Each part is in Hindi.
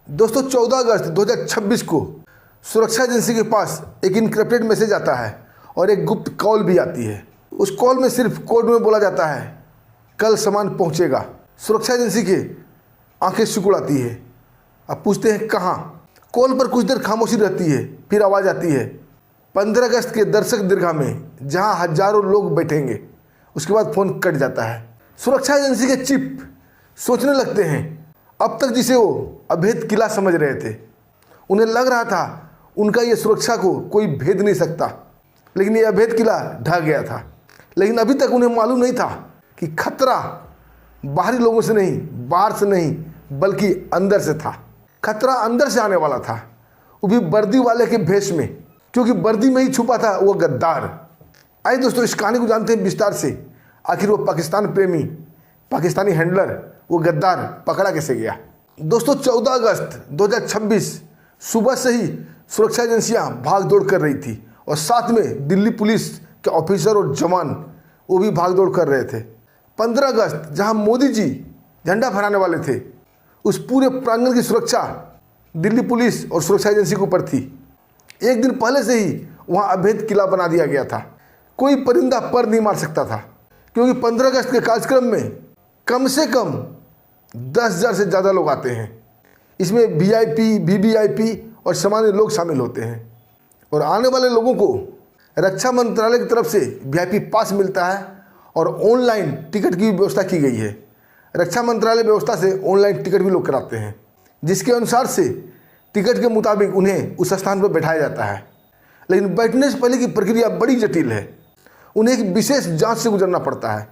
दोस्तों 14 अगस्त 2026 को सुरक्षा एजेंसी के पास एक इनक्रिप्टेड मैसेज आता है और एक गुप्त कॉल भी आती है। उस कॉल में सिर्फ कोड में बोला जाता है, कल सामान पहुंचेगा। सुरक्षा एजेंसी की आंखें सिकुड़ आती है। अब पूछते हैं कहाँ। कॉल पर कुछ देर खामोशी रहती है, फिर आवाज़ आती है 15 अगस्त के दर्शक दीर्घा में, जहाँ हजारों लोग बैठेंगे। उसके बाद फ़ोन कट जाता है। सुरक्षा एजेंसी के चीफ सोचने लगते हैं, अब तक जिसे वो अभेद किला समझ रहे थे, उन्हें लग रहा था उनका ये सुरक्षा को कोई भेद नहीं सकता, लेकिन ये अभेद किला ढह गया था। लेकिन अभी तक उन्हें मालूम नहीं था कि खतरा बाहरी लोगों से नहीं, बाहर से नहीं, बल्कि अंदर से था। खतरा अंदर से आने वाला था, वो भी वर्दी वाले के भेष में, क्योंकि वर्दी में ही छुपा था वो गद्दार। आइए दोस्तों, इस कहानी को जानते हैं विस्तार से। आखिर वो पाकिस्तान प्रेमी, पाकिस्तानी हैंडलर, वो गद्दार पकड़ा कैसे गया। दोस्तों 14 अगस्त 2026 सुबह से ही सुरक्षा एजेंसियां भाग दौड़ कर रही थी और साथ में दिल्ली पुलिस के ऑफिसर और जवान वो भी भाग दौड़ कर रहे थे। 15 अगस्त जहां मोदी जी झंडा फहराने वाले थे, उस पूरे प्रांगण की सुरक्षा दिल्ली पुलिस और सुरक्षा एजेंसी के ऊपर थी। एक दिन पहले से ही वहां अभेद किला बना दिया गया था। कोई परिंदा पर नहीं मार सकता था, क्योंकि 15 अगस्त के कार्यक्रम में कम से कम 10,000 से ज़्यादा लोग आते हैं। इसमें VIP, VVIP और सामान्य लोग शामिल होते हैं। और आने वाले लोगों को रक्षा मंत्रालय की तरफ से VIP पास मिलता है और ऑनलाइन टिकट की व्यवस्था की गई है। रक्षा मंत्रालय व्यवस्था से ऑनलाइन टिकट भी लोग कराते हैं, जिसके अनुसार से टिकट के मुताबिक उन्हें उस स्थान पर बैठाया जाता है। लेकिन बैठने से पहले की प्रक्रिया बड़ी जटिल है। उन्हें एक विशेष जांच से गुजरना पड़ता है।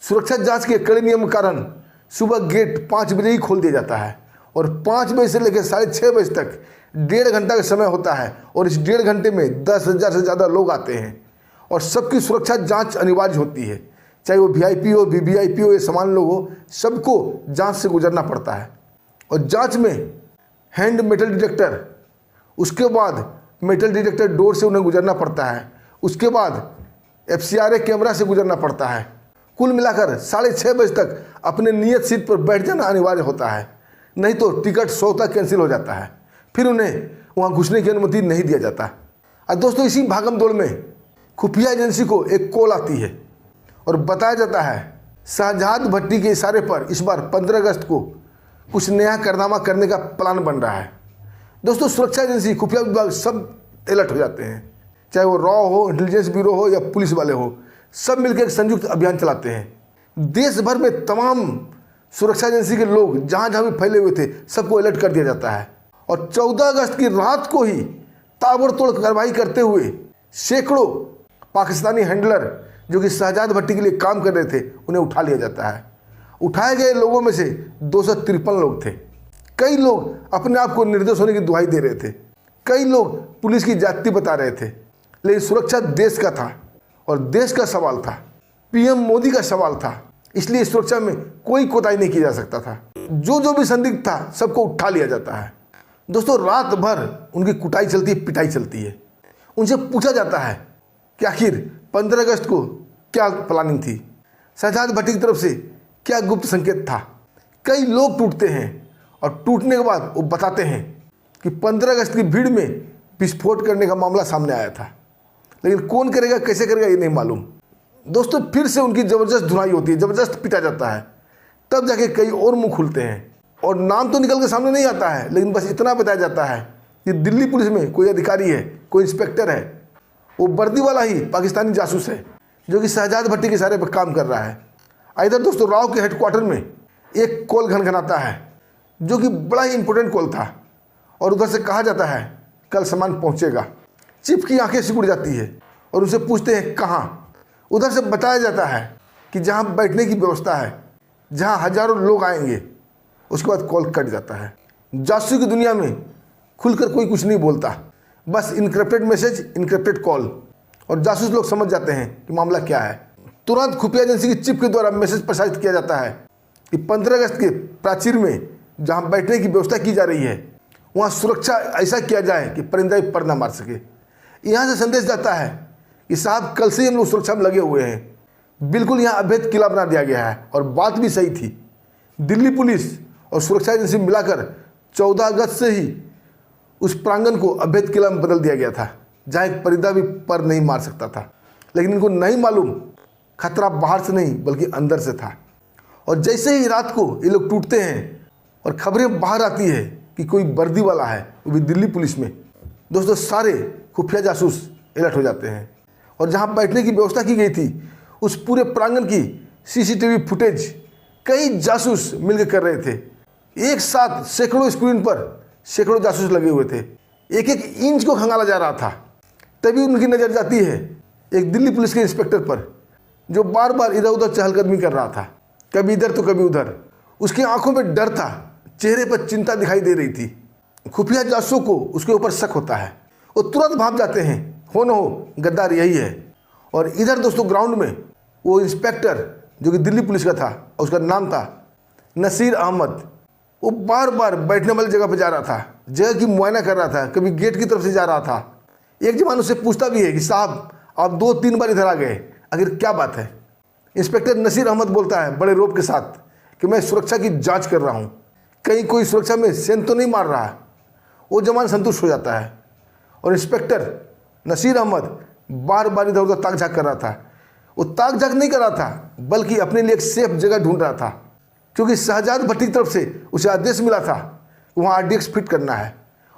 सुरक्षा जांच के कड़े नियम के कारण सुबह गेट 5 बजे ही खोल दिया जाता है और 5 बजे से लेकर 6:30 बजे तक 1.5 घंटा का समय होता है। और इस 1.5 घंटे में 10,000 से ज़्यादा लोग आते हैं और सबकी सुरक्षा जांच अनिवार्य होती है, चाहे वो VIP हो, VVIP हो या सामान्य लोग हो, सबको जांच से गुजरना पड़ता है। और जांच में हैंड मेटल डिटेक्टर, उसके बाद मेटल डिटेक्टर डोर से उन्हें गुजरना पड़ता है, उसके बाद FCRA कैमरा से गुजरना पड़ता है। कुल मिलाकर 6:30 बजे तक अपने नियत सीट पर बैठ जाना अनिवार्य होता है, नहीं तो टिकट स्वतः कैंसिल हो जाता है। फिर उन्हें वहां घुसने की अनुमति नहीं दिया जाता। और दोस्तों इसी भागम दौड़ में खुफिया एजेंसी को एक कॉल आती है और बताया जाता है शाहजहां भट्टी के इशारे पर इस बार 15 अगस्त को कुछ नया कारनामा करने का प्लान बन रहा है। दोस्तों सुरक्षा एजेंसी, खुफिया विभाग सब अलर्ट हो जाते हैं, चाहे वो रॉ हो, इंटेलिजेंस ब्यूरो हो या पुलिस वाले हो, सब मिलकर एक संयुक्त अभियान चलाते हैं। देश भर में तमाम सुरक्षा एजेंसी के लोग जहां जहां भी फैले हुए थे, सबको अलर्ट कर दिया जाता है। और 14 अगस्त की रात को ही ताबड़तोड़ कार्रवाई करते हुए सैकड़ों पाकिस्तानी हैंडलर जो कि शाहजहां भट्टी के लिए काम कर रहे थे, उन्हें उठा लिया जाता है। उठाए गए लोगों में से 253 लोग थे। कई लोग अपने आप को निर्दोष होने की दुहाई दे रहे थे, कई लोग पुलिस की जाति बता रहे थे। लेकिन सुरक्षा देश का था और देश का सवाल था, PM मोदी का सवाल था, इसलिए सुरक्षा में कोई कोताही नहीं की जा सकता था। जो भी संदिग्ध था सबको उठा लिया जाता है। दोस्तों रात भर उनकी कुटाई चलती है, पिटाई चलती है। उनसे पूछा जाता है कि आखिर 15 अगस्त को क्या प्लानिंग थी, शाहजहां भट्टी की तरफ से क्या गुप्त संकेत था। कई लोग टूटते हैं और टूटने के बाद वो बताते हैं कि 15 अगस्त की भीड़ में विस्फोट करने का मामला सामने आया था, लेकिन कौन करेगा, कैसे करेगा, ये नहीं मालूम। दोस्तों फिर से उनकी ज़बरदस्त धुनाई होती है, ज़बरदस्त पिटा जाता है। तब जाके कई और मुंह खुलते हैं और नाम तो निकल के सामने नहीं आता है, लेकिन बस इतना बताया जाता है कि दिल्ली पुलिस में कोई अधिकारी है, कोई इंस्पेक्टर है, वो वर्दी वाला ही पाकिस्तानी जासूस है जो कि शाहजहां भट्टी के इशारे पर काम कर रहा है। इधर दोस्तों राव के हेडक्वार्टर में एक कॉल घनघनाता है, जो कि बड़ा ही इंपॉर्टेंट कॉल था, और उधर से कहा जाता है कल सामान पहुँचेगा। चीफ की आंखें सिकुड़ जाती है और उनसे पूछते हैं कहाँ। उधर से बताया जाता है कि जहाँ बैठने की व्यवस्था है, जहाँ हजारों लोग आएंगे। उसके बाद कॉल कट जाता है। जासूसी की दुनिया में खुलकर कोई कुछ नहीं बोलता, बस इनक्रिप्टेड मैसेज, इनक्रिप्टेड कॉल, और जासूस लोग समझ जाते हैं कि मामला क्या है। तुरंत खुफिया एजेंसी की चीफ के द्वारा मैसेज प्रसारित किया जाता है कि 15 अगस्त के प्राचीर में जहाँ बैठने की व्यवस्था की जा रही है, वहाँ सुरक्षा ऐसा किया जाए कि परिंदा पर न मार सके। यहाँ से संदेश जाता है कि साहब कल से ही हम लोग सुरक्षा में लगे हुए हैं, बिल्कुल यहाँ अभेद किला बना दिया गया है। और बात भी सही थी। दिल्ली पुलिस और सुरक्षा एजेंसी मिलाकर 14 अगस्त से ही उस प्रांगण को अभेद किला में बदल दिया गया था, जहाँ एक परिंदा भी पर नहीं मार सकता था। लेकिन इनको नहीं मालूम खतरा बाहर से नहीं बल्कि अंदर से था। और जैसे ही रात को ये लोग टूटते हैं और खबरें बाहर आती है कि कोई वर्दी वाला है, वो भी दिल्ली पुलिस में, दोस्तों सारे खुफिया जासूस अलर्ट हो जाते हैं। और जहाँ बैठने की व्यवस्था की गई थी उस पूरे प्रांगण की सीसीटीवी फुटेज कई जासूस मिलकर कर रहे थे। एक साथ सैकड़ों स्क्रीन पर सैकड़ों जासूस लगे हुए थे, एक एक इंच को खंगाला जा रहा था। तभी उनकी नज़र जाती है एक दिल्ली पुलिस के इंस्पेक्टर पर, जो बार बार इधर उधर चहलकदमी कर रहा था, कभी इधर तो कभी उधर। उसकी आंखों में डर था, चेहरे पर चिंता दिखाई दे रही थी। खुफिया जासूसों को उसके ऊपर शक होता है, वो तुरंत भाग जाते हैं, हो न हो गद्दार यही है। और इधर दोस्तों ग्राउंड में वो इंस्पेक्टर जो कि दिल्ली पुलिस का था, उसका नाम था नसीर अहमद, वो बार बार बैठने वाली जगह पर जा रहा था, जगह की मुआयना कर रहा था, कभी गेट की तरफ से जा रहा था। एक जवान उससे पूछता भी है कि साहब आप 2-3 बार इधर आ गए, आखिर क्या बात है। इंस्पेक्टर नसीर अहमद बोलता है बड़े रोब के साथ कि मैं सुरक्षा की जांच कर रहा हूँ, कहीं कोई सुरक्षा में सेंध तो नहीं मार रहा। वो जवान संतुष्ट हो जाता है और इंस्पेक्टर नसीर अहमद बार बार इधर उधर ताक झाँक कर रहा था। वो ताक झाँक नहीं कर रहा था बल्कि अपने लिए एक सेफ जगह ढूंढ रहा था, क्योंकि शहजाद भट्टी की तरफ से उसे आदेश मिला था कि वहाँ RDX फिट करना है,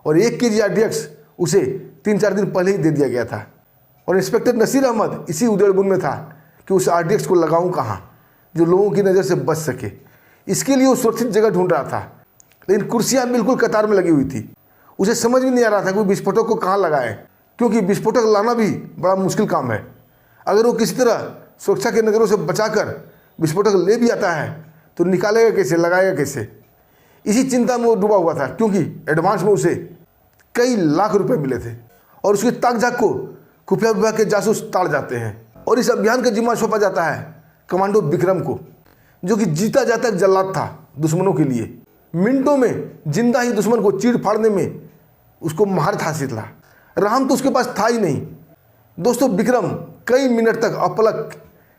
और 1 kg RDX उसे 3-4 दिन पहले ही दे दिया गया था। और इंस्पेक्टर नसीर अहमद इसी उधेड़बुन में था कि उस RDX को लगाऊं कहाँ जो लोगों की नज़र से बच सके। इसके लिए वो सुरक्षित जगह ढूंढ रहा था, लेकिन कुर्सियाँ बिल्कुल कतार में लगी हुई थी। उसे समझ भी नहीं आ रहा था कि वो विस्फोटक को कहाँ लगाए, क्योंकि विस्फोटक लाना भी बड़ा मुश्किल काम है। अगर वो किसी तरह सुरक्षा के नज़रों से बचाकर विस्फोटक ले भी आता है तो निकालेगा कैसे, लगाएगा कैसे। इसी चिंता में वो डूबा हुआ था, क्योंकि एडवांस में उसे कई लाख रुपए मिले थे और उसकी ताक झाक को खुफिया विभाग के जासूस ताड़ जाते हैं। और इस अभियान का जिम्मा सौंपा जाता है कमांडो विक्रम को, जो कि जीता जाता एक जल्लाद था दुश्मनों के लिए। मिनटों में जिंदा ही दुश्मन को चीर फाड़ने में उसको महारत हासिल था। राम तो उसके पास था ही नहीं। दोस्तों विक्रम कई मिनट तक अपलक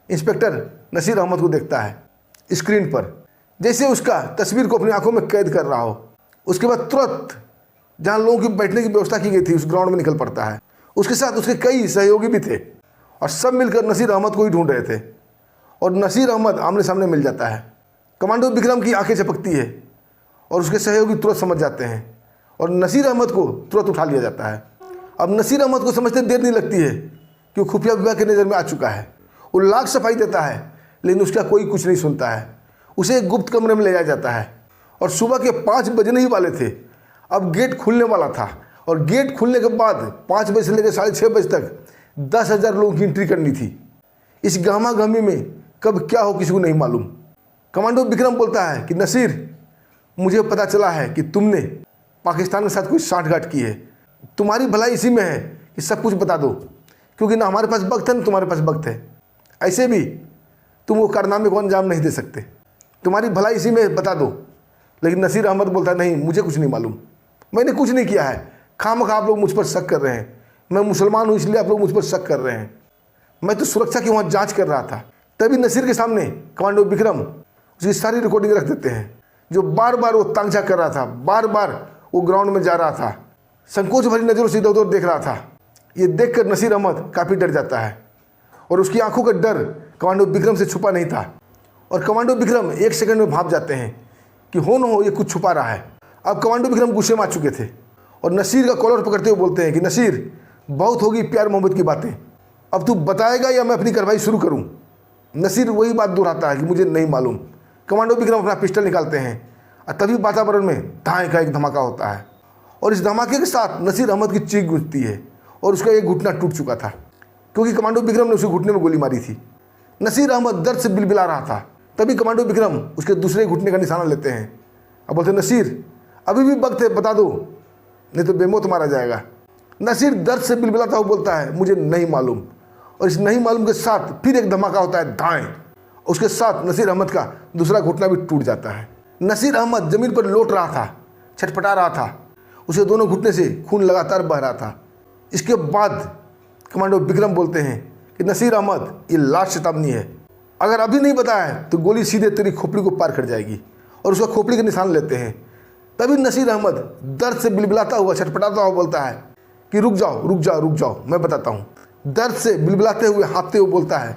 इंस्पेक्टर नसीर अहमद को देखता है स्क्रीन पर, जैसे उसका तस्वीर को अपनी आंखों में कैद कर रहा हो। उसके बाद तुरंत जहां लोगों की बैठने की व्यवस्था की गई थी उस ग्राउंड में निकल पड़ता है। उसके साथ उसके कई सहयोगी भी थे और सब मिलकर नसीर अहमद को ही ढूंढ रहे थे। और नसीर अहमद आमने सामने मिल जाता है। कमांडो विक्रम की आंखें झपकती है और उसके सहयोगी तुरंत समझ जाते हैं और नसीर अहमद को तुरंत उठा लिया जाता है। अब नसीर अहमद को समझते देर नहीं लगती है कि वो खुफिया विभाग की नज़र में आ चुका है। वो लाख सफाई देता है, लेकिन उसका कोई कुछ नहीं सुनता है। उसे एक गुप्त कमरे में ले जाया जाता है और सुबह के 5 बजने ही वाले थे। अब गेट खुलने वाला था और गेट खुलने के बाद 5 बजे से लेकर 6:30 बजे तक 10,000 लोगों की एंट्री करनी थी। इस गहमा गहमी में कब क्या हो किसी को नहीं मालूम। कमांडो विक्रम बोलता है कि नसीर, मुझे पता चला है कि तुमने पाकिस्तान के साथ कोई साठगांठ की है। तुम्हारी भलाई इसी में है कि सब कुछ बता दो, क्योंकि ना हमारे पास वक्त है ना तुम्हारे पास वक्त है। ऐसे भी तुम वो कारनामे को अंजाम नहीं दे सकते। तुम्हारी भलाई इसी में, बता दो। लेकिन नसीर अहमद बोलता है नहीं, मुझे कुछ नहीं मालूम, मैंने कुछ नहीं किया है। खामखा आप लोग मुझ पर शक कर रहे हैं। मैं मुसलमान हूँ इसलिए आप लोग मुझ पर शक कर रहे हैं। मैं तो सुरक्षा की वहाँ जांच कर रहा था। तभी नसीर के सामने कमांडो विक्रम उसकी सारी रिकॉर्डिंग रख देते हैं, जो बार बार वो तांगझा कर रहा था, बार बार वो ग्राउंड में जा रहा था, संकोच भरी नज़रों से इधर उधर देख रहा था। ये देखकर नसीर अहमद काफ़ी डर जाता है और उसकी आंखों का डर कमांडो विक्रम से छुपा नहीं था। और कमांडो विक्रम 1 सेकंड में भाप जाते हैं कि हो न हो ये कुछ छुपा रहा है। अब कमांडो विक्रम गुस्से में आ चुके थे और नसीर का कॉलर पकड़ते हुए बोलते हैं कि नसीर, बहुत होगी प्यार मोहब्बत की बातें, अब तू बताएगा या मैं अपनी कार्रवाई शुरू करूं। नसीर वही बात दोहराता है कि मुझे नहीं मालूम। कमांडो विक्रम अपना पिस्टल निकालते हैं और तभी वातावरण में धाए का एक धमाका होता है और इस धमाके के साथ नसीर अहमद की चीख गूंजती है और उसका एक घुटना टूट चुका था, क्योंकि कमांडो विक्रम ने उसके घुटने में गोली मारी थी। नसीर अहमद दर्द से बिलबिला रहा था। तभी कमांडो विक्रम उसके दूसरे घुटने का निशाना लेते हैं और बोलते, नसीर अभी भी वक्त है, बता दो, नहीं तो बेमौत मारा जाएगा। नसीर दर्द से बिलबिलाता हुआ बोलता है, मुझे नहीं मालूम। और इस नहीं मालूम के साथ फिर एक धमाका होता है, धाएं। उसके साथ नसीर अहमद का दूसरा घुटना भी टूट जाता है। नसीर अहमद जमीन पर लौट रहा था, छटपटा रहा था, उसे दोनों घुटने से खून लगातार बह रहा था। इसके बाद कमांडो विक्रम बोलते हैं कि नसीर अहमद, ये लास्ट चेतावनी है, अगर अभी नहीं बताया तो गोली सीधे तेरी खोपड़ी को पार कर जाएगी। और उसका खोपड़ी का निशान लेते हैं। तभी नसीर अहमद दर्द से बिलबिलाता हुआ, छटपटाता हुआ बोलता है कि रुक जाओ रुक जाओ रुक जाओ, मैं बताता हूँ। दर्द से बिलबिलाते हुए, हाँफते हुए बोलता है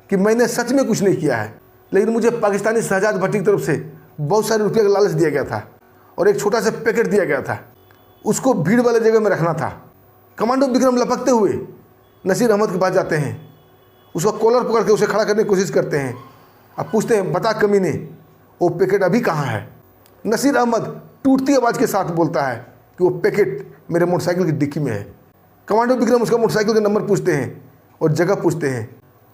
कि मैंने सच में कुछ नहीं किया है, लेकिन मुझे पाकिस्तानी शहजाद भट्टी की तरफ से बहुत सारे रुपये का लालच दिया गया था और एक छोटा सा पैकेट दिया गया था, उसको भीड़ वाले जगह में रखना था। कमांडो विक्रम लपकते हुए नसीर अहमद के पास जाते हैं, उसका कॉलर पकड़ के उसे खड़ा करने की कोशिश करते हैं। अब पूछते हैं, बता कमीने, वो पैकेट अभी कहाँ है? नसीर अहमद टूटती आवाज़ के साथ बोलता है कि वो पैकेट मेरे मोटरसाइकिल की डिक्की में है। कमांडो विक्रम उसका मोटरसाइकिल का नंबर पूछते हैं और जगह पूछते हैं।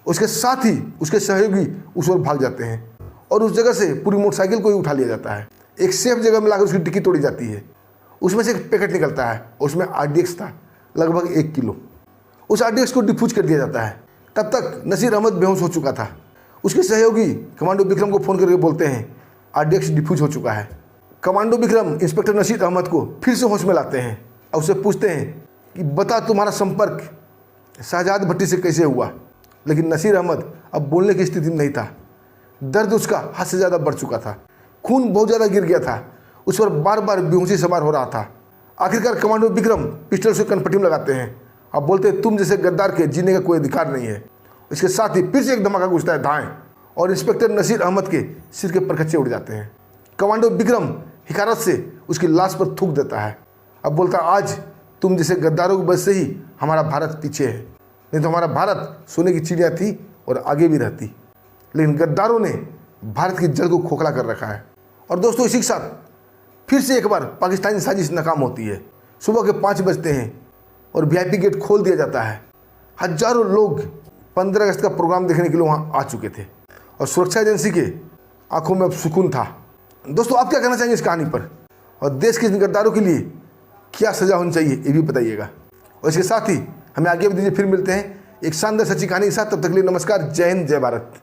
उसके साथ ही उसके सहयोगी उस ओर भाग जाते हैं और उस जगह से पूरी मोटरसाइकिल को ही उठा लिया जाता है। एक सेफ जगह में लाकर उसकी डिक्की तोड़ी जाती है। उसमें से एक पैकेट निकलता है, उसमें RDX था, लगभग 1 किलो। उस RDX को डिफ्यूज कर दिया जाता है। तब तक नसीर अहमद बेहोश हो चुका था। उसके सहयोगी कमांडो विक्रम को फ़ोन करके बोलते हैं RDX डिफ्यूज हो चुका है। कमांडो विक्रम इंस्पेक्टर नसीर अहमद को फिर से होश में लाते हैं और उससे पूछते हैं कि बता तुम्हारा संपर्क शहजाद भट्टी से कैसे हुआ? लेकिन नसीर अहमद अब बोलने की स्थिति में नहीं था। दर्द उसका हद से ज़्यादा बढ़ चुका था, खून बहुत ज़्यादा गिर गया था, उस पर बार बार बेहोशी सवार हो रहा था। आखिरकार कमांडो विक्रम पिस्टल से कनपट्टी में लगाते हैं। अब बोलते हैं तुम जैसे गद्दार के जीने का कोई अधिकार नहीं है। इसके साथ ही फिर से एक धमाका गूंजता है दाएं और इंस्पेक्टर नसीर अहमद के सिर के परखच्चे उड़ जाते हैं। कमांडो विक्रम हिकारत से उसकी लाश पर थूक देता है। अब बोलता आज तुम जैसे गद्दारों की वजह से ही हमारा भारत पीछे है, नहीं तो हमारा भारत सोने की चिड़िया थी और आगे भी रहती। लेकिन गद्दारों ने भारत की जड़ को खोखला कर रखा है। और दोस्तों, इसी के साथ फिर से एक बार पाकिस्तानी साजिश नाकाम होती है। सुबह के 5 बजते हैं और VIP गेट खोल दिया जाता है। हजारों लोग 15 अगस्त का प्रोग्राम देखने के लिए वहाँ आ चुके थे और सुरक्षा एजेंसी के आंखों में अब सुकून था। दोस्तों, आप क्या कहना चाहेंगे इस कहानी पर, और देश के इन गद्दारों के लिए क्या सज़ा होनी चाहिए ये भी बताइएगा। और इसके साथ ही हमें आगे भी दीजिए, फिर मिलते हैं एक शानदार सच्ची कहानी के साथ। तब तक के लिए नमस्कार, जय हिंद, जय भारत।